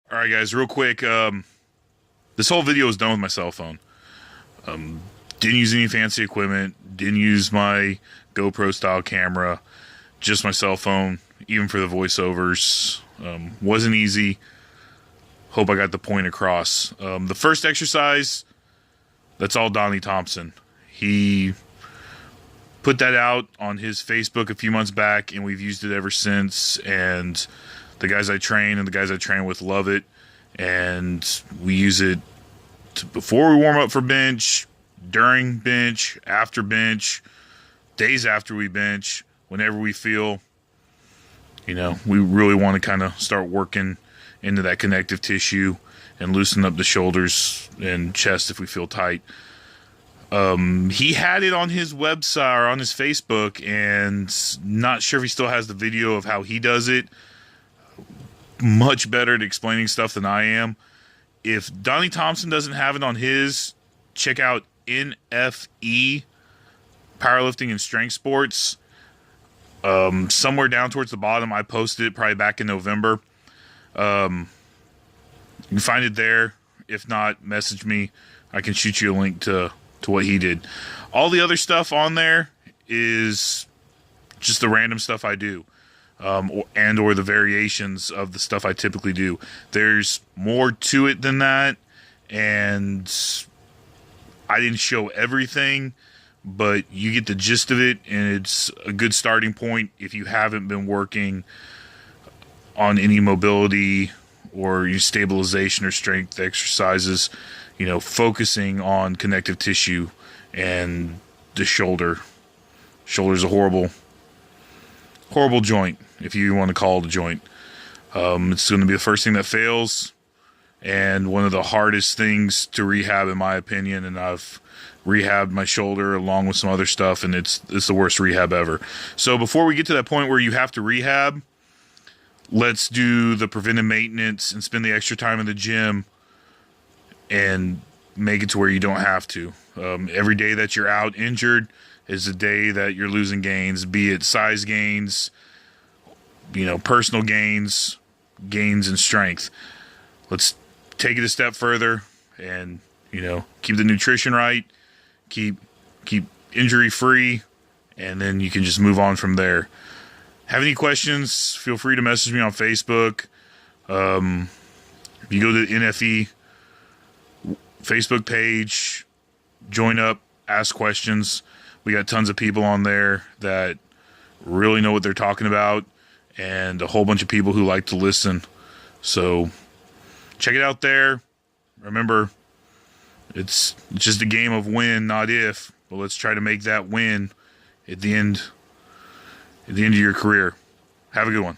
All right, guys, real quick. This whole video was done with my cell phone. Didn't use any fancy equipment. Didn't use my GoPro style camera. Just my cell phone. Even for the voiceovers, wasn't easy. Hope I got the point across. The first exercise, that's all Donnie Thompson. He put that out on his Facebook a few months back, and we've used it ever since. And the guys I train and the guys I train with love it, and we use it before we warm up for bench, during bench, after bench, days after we bench, whenever we feel, we really want to kind of start working into that connective tissue and loosen up the shoulders and chest if we feel tight. He had it on his website or on his Facebook, and not sure if he still has the video of how he does it. Much better at explaining stuff than I am. If Donnie Thompson doesn't have it on his, check out NFE, Powerlifting and Strength Sports. Somewhere down towards the bottom, I posted it probably back in November. You can find it there. If not, message me. I can shoot you a link to what he did. All the other stuff on there is just the random stuff I do. Or the variations of the stuff I typically do. There's more to it than that, and I didn't show everything, but you get the gist of it, and it's a good starting point if you haven't been working on any mobility or your stabilization or strength exercises, focusing on connective tissue and the shoulder. Shoulder's a horrible joint, if you want to call it a joint. It's going to be the first thing that fails, and one of the hardest things to rehab, in my opinion. And I've rehabbed my shoulder along with some other stuff, and it's the worst rehab ever. So before we get to that point where you have to rehab, let's do the preventive maintenance and spend the extra time in the gym and make it to where you don't have to. Every day that you're out injured is a day that you're losing gains, be it size gains, personal gains in strength. Let's take it a step further and, keep the nutrition right, keep injury free, and then you can just move on from there. Have any questions, feel free to message me on Facebook. If you go to the NFE Facebook page, join up, ask questions. We got tons of people on there that really know what they're talking about, and a whole bunch of people who like to listen. So check it out there. Remember, it's just a game of when, not if. But let's try to make that win at the end of your career. Have a good one.